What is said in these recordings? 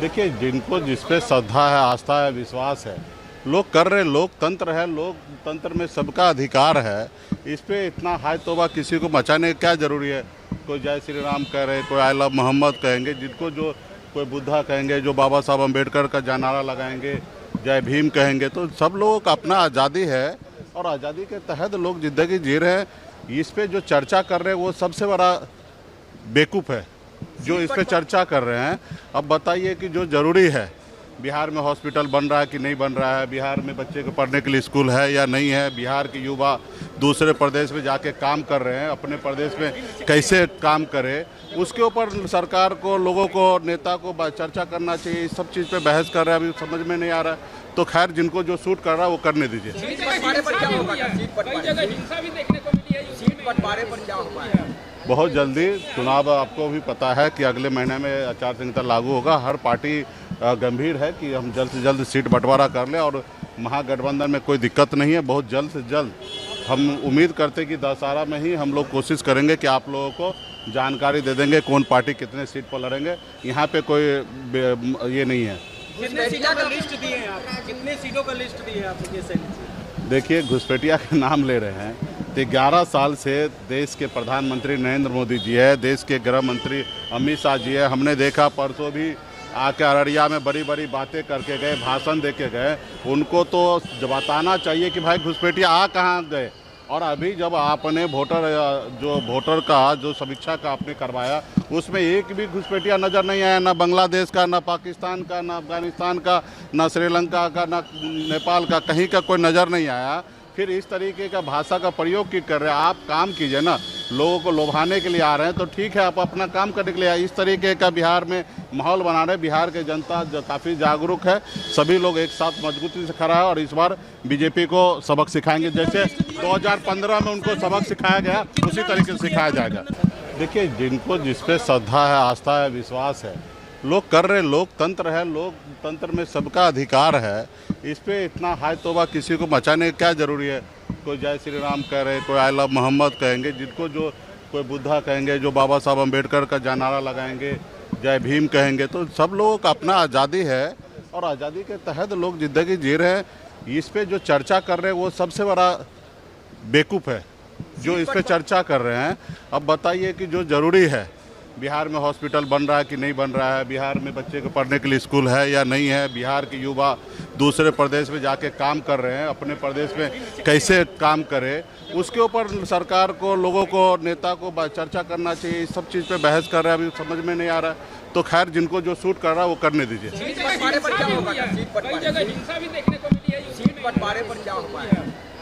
देखिए, जिनको जिस पे श्रद्धा है, आस्था है, विश्वास है, लोग कर रहे। लोकतंत्र है, लोकतंत्र में सबका अधिकार है। इस पे इतना हाय तौबा किसी को मचाने की क्या ज़रूरी है। कोई जय श्री राम कह रहे, कोई आई लव मोहम्मद कहेंगे, जिनको जो कोई बुद्धा कहेंगे, जो बाबा साहब अम्बेडकर का जयनारा लगाएंगे, जय भीम कहेंगे। तो सब लोगों का अपना आज़ादी है और आज़ादी के तहत लोग ज़िंदगी जी रहे हैं। इस पे जो चर्चा कर रहे हैं वो सबसे बड़ा बेवकूफ़ है जो इस पे चर्चा कर रहे हैं। अब बताइए कि जो ज़रूरी है, बिहार में हॉस्पिटल बन रहा है कि नहीं बन रहा है, बिहार में बच्चे को पढ़ने के लिए स्कूल है या नहीं है, बिहार के युवा दूसरे प्रदेश में जाके काम कर रहे हैं, अपने प्रदेश में कैसे काम करे, उसके ऊपर सरकार को, लोगों को, नेता को चर्चा करना चाहिए। इस सब चीज़ पे बहस कर रहे हैं, अभी समझ में नहीं आ रहा है। तो खैर, जिनको जो सूट कर रहा है वो करने दीजिए। बहुत जल्दी चुनाव, आपको भी पता है कि अगले महीने में आचार संहिता लागू होगा। हर पार्टी गंभीर है कि हम जल्द से जल्द सीट बंटवारा कर लें और महागठबंधन में कोई दिक्कत नहीं है। बहुत जल्द से जल्द हम उम्मीद करते हैं कि दशहरा में ही हम लोग कोशिश करेंगे कि आप लोगों को जानकारी दे देंगे कौन पार्टी कितने सीट पर लड़ेंगे। यहाँ पे कोई ये नहीं है। कितने सीटों का लिस्ट दिए हैं आप? कितने सीटों का लिस्ट दिए हैं आप? देखिए, घुसपैठिया का नाम ले रहे हैं तो 11 साल से देश के प्रधानमंत्री नरेंद्र मोदी जी है, देश के गृह मंत्री अमित शाह जी है। हमने देखा परसों भी आके अररिया में बड़ी बड़ी बातें करके गए, भाषण दे के गए। उनको तो बताना चाहिए कि भाई घुसपैठिया आ कहाँ गए। और अभी जब आपने वोटर का जो समीक्षा का आपने करवाया, उसमें एक भी घुसपैठिया नज़र नहीं आया, ना बांग्लादेश का, ना पाकिस्तान का, ना अफगानिस्तान का, ना श्रीलंका का, ना नेपाल का, कहीं का कोई नज़र नहीं आया। फिर इस तरीके का भाषा का प्रयोग क्यों कर रहे हैं? आप काम कीजिए ना, लोगों को लुभाने के लिए आ रहे हैं तो ठीक है, आप अपना काम करने के लिए आए। इस तरीके का बिहार में माहौल बना रहे हैं। बिहार की जनता काफ़ी जागरूक है, सभी लोग एक साथ मजबूती से खड़ा है और इस बार बीजेपी को सबक सिखाएंगे। जैसे 2015 में उनको सबक सिखाया गया, उसी तरीके से सिखाया जाएगा। देखिए, जिनको जिस पे श्रद्धा है, आस्था है, विश्वास है, लोग कर रहे। लोकतंत्र है, लोकतंत्र में सबका अधिकार है। इस पे इतना हाय तौबा किसी को मचाने की क्या ज़रूरी है। कोई जय श्री राम कह रहे, कोई आई लव मोहम्मद कहेंगे, जिनको जो कोई बुद्धा कहेंगे, जो बाबा साहब अम्बेडकर का जयनारा लगाएंगे, जय भीम कहेंगे। तो सब लोगों का अपना आज़ादी है और आज़ादी के तहत लोग ज़िंदगी जी रहे हैं। इस पे जो चर्चा कर रहे हैं वो सबसे बड़ा बेवकूफ़ है जो इस पे चर्चा कर रहे हैं। अब बताइए कि जो ज़रूरी है, बिहार में हॉस्पिटल बन रहा है कि नहीं बन रहा है, बिहार में बच्चे को पढ़ने के लिए स्कूल है या नहीं है, बिहार के युवा दूसरे प्रदेश में जाके काम कर रहे हैं, अपने प्रदेश में कैसे काम करे, उसके ऊपर सरकार को, लोगों को, नेता को चर्चा करना चाहिए। इस सब चीज़ पे बहस कर रहे हैं, अभी समझ में नहीं आ रहा है। तो खैर, जिनको जो सूट कर रहा है वो करने दीजिए।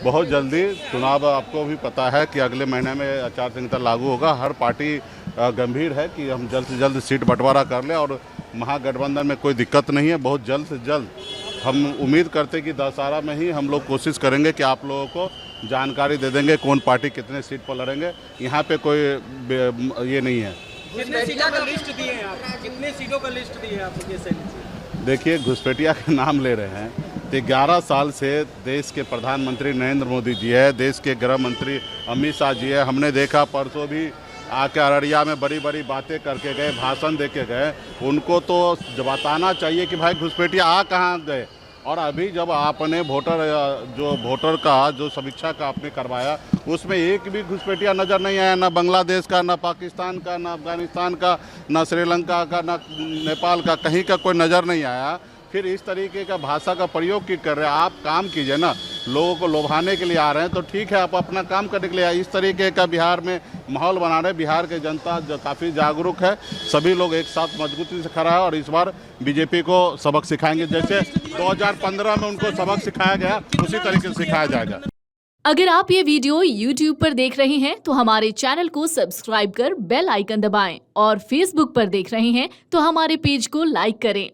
बहुत जल्दी चुनाव, आपको भी पता है कि अगले महीने में आचार संहिता लागू होगा। हर पार्टी गंभीर है कि हम जल्द से जल्द सीट बंटवारा कर लें और महागठबंधन में कोई दिक्कत नहीं है। बहुत जल्द से जल्द हम उम्मीद करते हैं कि दशहरा में ही हम लोग कोशिश करेंगे कि आप लोगों को जानकारी दे देंगे कौन पार्टी कितने सीट पर लड़ेंगे। यहाँ पे कोई ये नहीं है। कितने सीटों का लिस्ट दिए हैं आप? कितने सीटों का लिस्ट दिए हैं आप? देखिए, घुसपैठिया का नाम ले रहे हैं तो 11 साल से देश के प्रधानमंत्री नरेंद्र मोदी जी है, देश के गृह मंत्री अमित शाह जी है। हमने देखा परसों भी आके अररिया में बड़ी बड़ी बातें करके गए, भाषण दे के गए। उनको तो बताना चाहिए कि भाई घुसपैठिया आ कहाँ गए। और अभी जब आपने वोटर का जो समीक्षा का आपने करवाया, उसमें एक भी घुसपैठिया नज़र नहीं आया, ना बांग्लादेश का, ना पाकिस्तान का, ना अफगानिस्तान का, ना श्रीलंका का, ना नेपाल का, कहीं का कोई नज़र नहीं आया। फिर इस तरीके का भाषा का प्रयोग क्यों कर रहे हैं? आप काम कीजिए ना, लोगों को लुभाने के लिए आ रहे हैं तो ठीक है, आप अपना काम करने के लिए आए। इस तरीके का बिहार में माहौल बना रहे हैं। बिहार की जनता काफ़ी जागरूक है, सभी लोग एक साथ मजबूती से खड़ा है और इस बार बीजेपी को सबक सिखाएंगे। जैसे 2015 में उनको सबक सिखाया गया, उसी तरीके से सिखाया जाएगा। अगर आप ये वीडियो YouTube पर देख रहे हैं तो हमारे चैनल को सब्सक्राइब कर बेल आइकन दबाएं और Facebook पर देख रहे हैं तो हमारे पेज को लाइक करें।